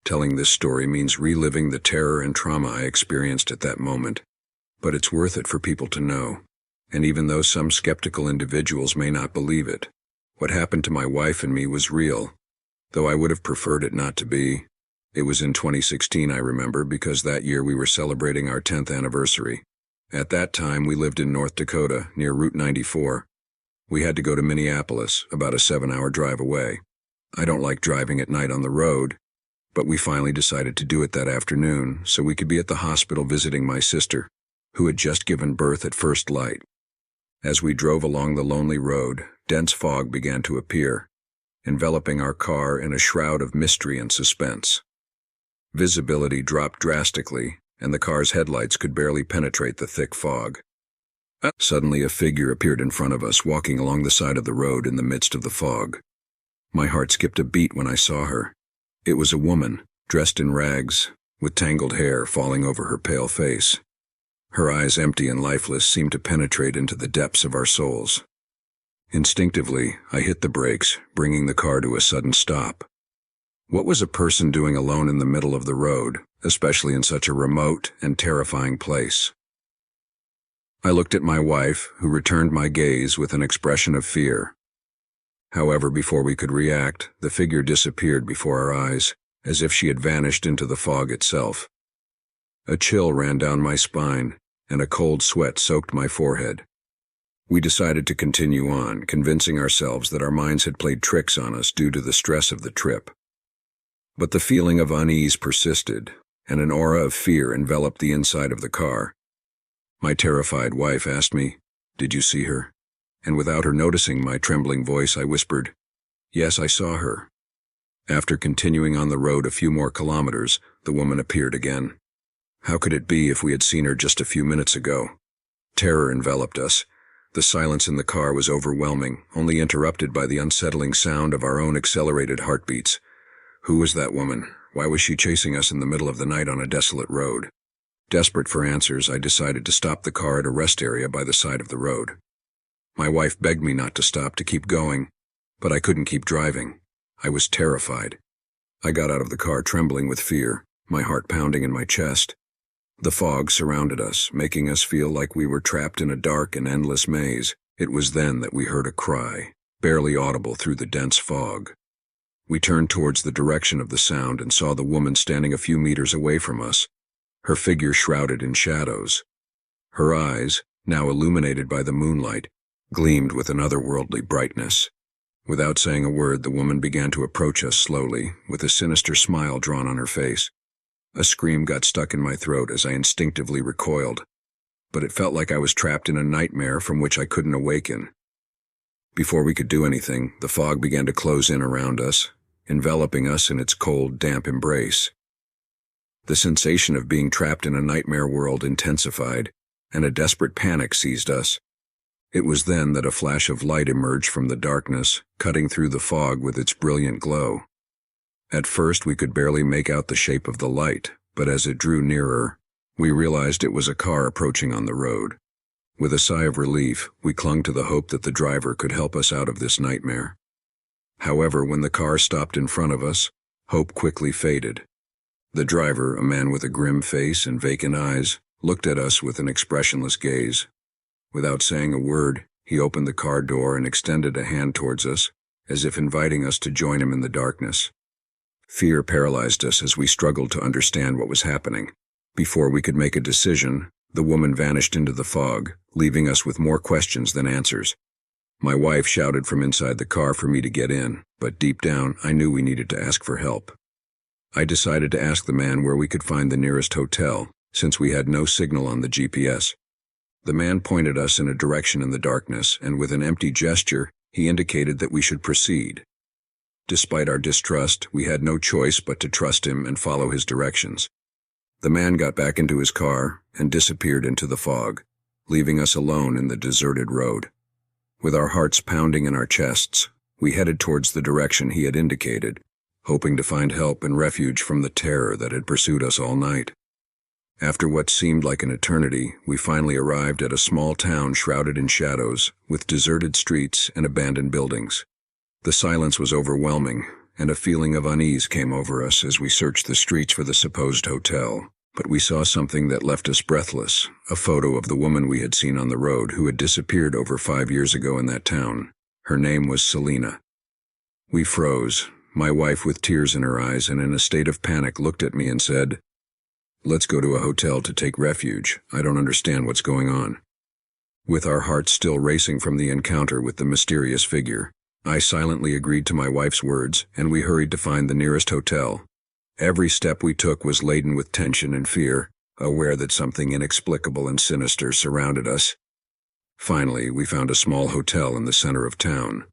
Telling this story means reliving the terror and trauma I experienced at that moment, but it's worth it for people to know. And even though some skeptical individuals may not believe it, what happened to my wife and me was real, though I would have preferred it not to be. It was in 2016, I remember, because that year we were celebrating our 10th anniversary. At that time, we lived in North Dakota, near Route 94. We had to go to Minneapolis, about a 7-hour drive away. I don't like driving at night on the road, but we finally decided to do it that afternoon so we could be at the hospital visiting my sister, who had just given birth at first light. As we drove along the lonely road, dense fog began to appear, enveloping our car in a shroud of mystery and suspense. Visibility dropped drastically, and the car's headlights could barely penetrate the thick fog. Suddenly, a figure appeared in front of us, walking along the side of the road in the midst of the fog. My heart skipped a beat when I saw her. It was a woman, dressed in rags, with tangled hair falling over her pale face. Her eyes, empty and lifeless, seemed to penetrate into the depths of our souls. Instinctively, I hit the brakes, bringing the car to a sudden stop. What was a person doing alone in the middle of the road, especially in such a remote and terrifying place? I looked at my wife, who returned my gaze with an expression of fear. However, before we could react, the figure disappeared before our eyes, as if she had vanished into the fog itself. A chill ran down my spine, and a cold sweat soaked my forehead. We decided to continue on, convincing ourselves that our minds had played tricks on us due to the stress of the trip. But the feeling of unease persisted, and an aura of fear enveloped the inside of the car. My terrified wife asked me, "Did you see her?" And without her noticing my trembling voice, I whispered, "Yes, I saw her." After continuing on the road a few more kilometers, the woman appeared again. How could it be if we had seen her just a few minutes ago? Terror enveloped us. The silence in the car was overwhelming, only interrupted by the unsettling sound of our own accelerated heartbeats. Who was that woman? Why was she chasing us in the middle of the night on a desolate road? Desperate for answers, I decided to stop the car at a rest area by the side of the road. My wife begged me not to stop, to keep going, but I couldn't keep driving. I was terrified. I got out of the car trembling with fear, my heart pounding in my chest. The fog surrounded us, making us feel like we were trapped in a dark and endless maze. It was then that we heard a cry, barely audible through the dense fog. We turned towards the direction of the sound and saw the woman standing a few meters away from us, her figure shrouded in shadows. Her eyes, now illuminated by the moonlight, gleamed with an otherworldly brightness. Without saying a word, the woman began to approach us slowly, with a sinister smile drawn on her face. A scream got stuck in my throat as I instinctively recoiled, but it felt like I was trapped in a nightmare from which I couldn't awaken. Before we could do anything, the fog began to close in around us, enveloping us in its cold, damp embrace. The sensation of being trapped in a nightmare world intensified, and a desperate panic seized us. It was then that a flash of light emerged from the darkness, cutting through the fog with its brilliant glow. At first, we could barely make out the shape of the light, but as it drew nearer, we realized it was a car approaching on the road. With a sigh of relief, we clung to the hope that the driver could help us out of this nightmare. However, when the car stopped in front of us, hope quickly faded. The driver, a man with a grim face and vacant eyes, looked at us with an expressionless gaze. Without saying a word, he opened the car door and extended a hand towards us, as if inviting us to join him in the darkness. Fear paralyzed us as we struggled to understand what was happening. Before we could make a decision, the woman vanished into the fog, leaving us with more questions than answers. My wife shouted from inside the car for me to get in, but deep down, I knew we needed to ask for help. I decided to ask the man where we could find the nearest hotel, since we had no signal on the GPS. The man pointed us in a direction in the darkness, and with an empty gesture, he indicated that we should proceed. Despite our distrust, we had no choice but to trust him and follow his directions. The man got back into his car and disappeared into the fog, leaving us alone in the deserted road. With our hearts pounding in our chests, we headed towards the direction he had indicated, hoping to find help and refuge from the terror that had pursued us all night. After what seemed like an eternity, we finally arrived at a small town shrouded in shadows, with deserted streets and abandoned buildings. The silence was overwhelming, and a feeling of unease came over us as we searched the streets for the supposed hotel. But we saw something that left us breathless, a photo of the woman we had seen on the road who had disappeared over 5 years ago in that town. Her name was Selena. We froze. My wife, with tears in her eyes and in a state of panic, looked at me and said, "Let's go to a hotel to take refuge. I don't understand what's going on." With our hearts still racing from the encounter with the mysterious figure, I silently agreed to my wife's words, and we hurried to find the nearest hotel. Every step we took was laden with tension and fear, aware that something inexplicable and sinister surrounded us. Finally, we found a small hotel in the center of town.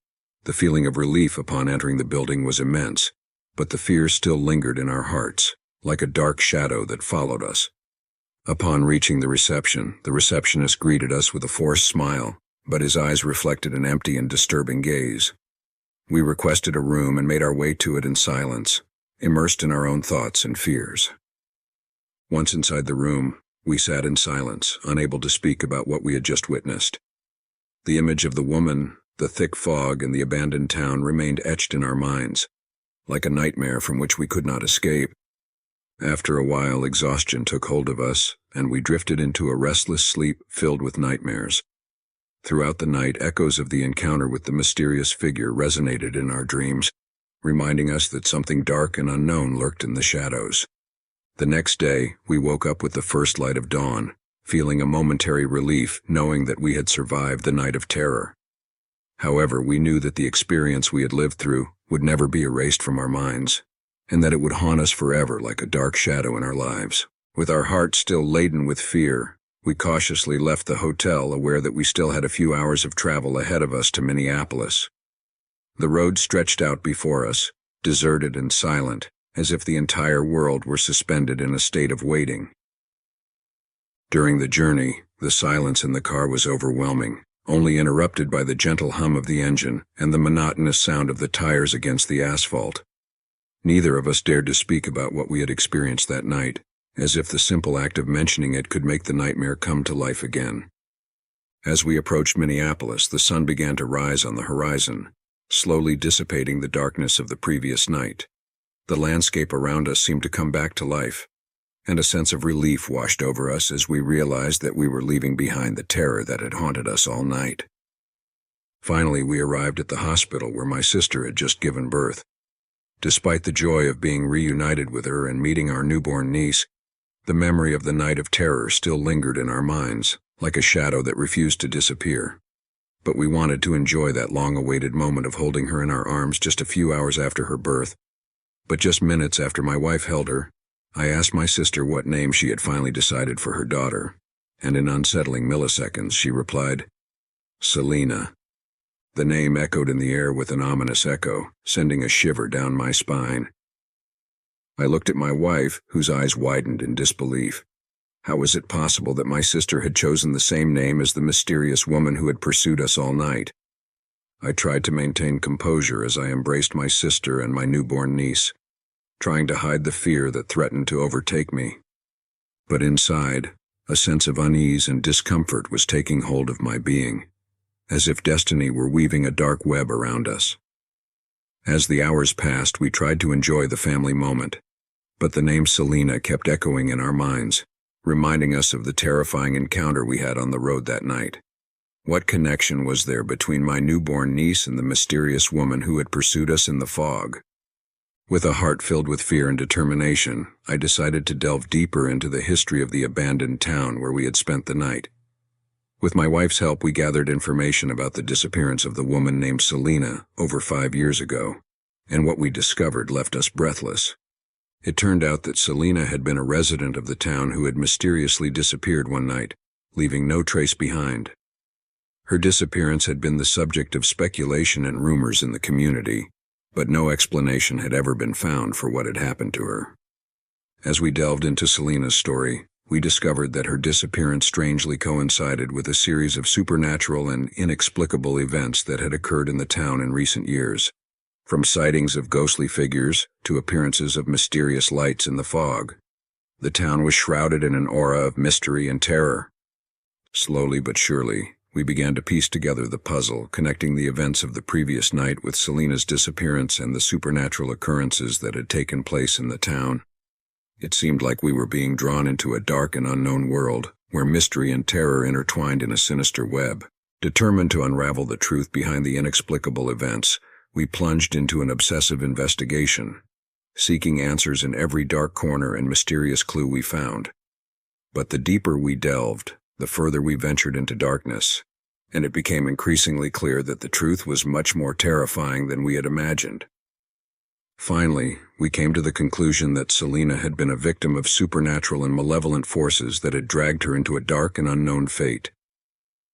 The feeling of relief upon entering the building was immense, but the fear still lingered in our hearts, like a dark shadow that followed us. Upon reaching the receptionist greeted us with a forced smile, but his eyes reflected an empty and disturbing gaze. We requested a room and made our way to it in silence, immersed in our own thoughts and fears. Once inside the room, we sat in silence, unable to speak about what we had just witnessed. The image of the woman, the thick fog, and the abandoned town remained etched in our minds, like a nightmare from which we could not escape. After a while, exhaustion took hold of us, and we drifted into a restless sleep filled with nightmares. Throughout the night, echoes of the encounter with the mysterious figure resonated in our dreams, reminding us that something dark and unknown lurked in the shadows. The next day, we woke up with the first light of dawn, feeling a momentary relief knowing that we had survived the night of terror. However, we knew that the experience we had lived through would never be erased from our minds, and that it would haunt us forever like a dark shadow in our lives. With our hearts still laden with fear, we cautiously left the hotel, aware that we still had a few hours of travel ahead of us to Minneapolis. The road stretched out before us, deserted and silent, as if the entire world were suspended in a state of waiting. During the journey, the silence in the car was overwhelming, only interrupted by the gentle hum of the engine and the monotonous sound of the tires against the asphalt. Neither of us dared to speak about what we had experienced that night, as if the simple act of mentioning it could make the nightmare come to life again. As we approached Minneapolis, the sun began to rise on the horizon, slowly dissipating the darkness of the previous night. The landscape around us seemed to come back to life, and a sense of relief washed over us as we realized that we were leaving behind the terror that had haunted us all night. Finally, we arrived at the hospital where my sister had just given birth. Despite the joy of being reunited with her and meeting our newborn niece, the memory of the night of terror still lingered in our minds, like a shadow that refused to disappear. But we wanted to enjoy that long-awaited moment of holding her in our arms just a few hours after her birth. But just minutes after my wife held her, I asked my sister what name she had finally decided for her daughter, and in unsettling milliseconds she replied, "Selena." The name echoed in the air with an ominous echo, sending a shiver down my spine. I looked at my wife, whose eyes widened in disbelief. How was it possible that my sister had chosen the same name as the mysterious woman who had pursued us all night? I tried to maintain composure as I embraced my sister and my newborn niece, trying to hide the fear that threatened to overtake me. But inside, a sense of unease and discomfort was taking hold of my being, as if destiny were weaving a dark web around us. As the hours passed, we tried to enjoy the family moment, but the name Selena kept echoing in our minds, reminding us of the terrifying encounter we had on the road that night. What connection was there between my newborn niece and the mysterious woman who had pursued us in the fog? With a heart filled with fear and determination, I decided to delve deeper into the history of the abandoned town where we had spent the night. With my wife's help, we gathered information about the disappearance of the woman named Selena over 5 years ago, and what we discovered left us breathless. It turned out that Selena had been a resident of the town who had mysteriously disappeared one night, leaving no trace behind. Her disappearance had been the subject of speculation and rumors in the community, but no explanation had ever been found for what had happened to her. As we delved into Selena's story, we discovered that her disappearance strangely coincided with a series of supernatural and inexplicable events that had occurred in the town in recent years, from sightings of ghostly figures to appearances of mysterious lights in the fog. The town was shrouded in an aura of mystery and terror. Slowly but surely, We began to piece together the puzzle, connecting the events of the previous night with Selena's disappearance and the supernatural occurrences that had taken place in the town. It seemed like we were being drawn into a dark and unknown world, where mystery and terror intertwined in a sinister web. Determined to unravel the truth behind the inexplicable events, we plunged into an obsessive investigation, seeking answers in every dark corner and mysterious clue we found. But the deeper we delved, the further we ventured into darkness, and it became increasingly clear that the truth was much more terrifying than we had imagined. Finally, we came to the conclusion that Selena had been a victim of supernatural and malevolent forces that had dragged her into a dark and unknown fate.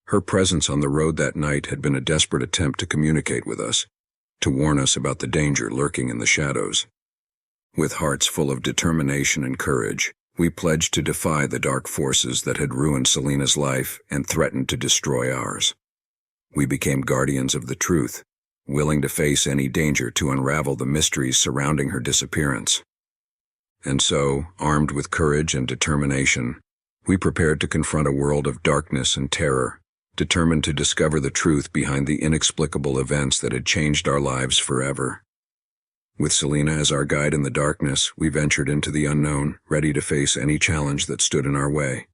Her presence on the road that night had been a desperate attempt to communicate with us, to warn us about the danger lurking in the shadows. With hearts full of determination and courage, we pledged to defy the dark forces that had ruined Selena's life and threatened to destroy ours. We became guardians of the truth, willing to face any danger to unravel the mysteries surrounding her disappearance. And so, armed with courage and determination, we prepared to confront a world of darkness and terror, determined to discover the truth behind the inexplicable events that had changed our lives forever. With Selena as our guide in the darkness, we ventured into the unknown, ready to face any challenge that stood in our way.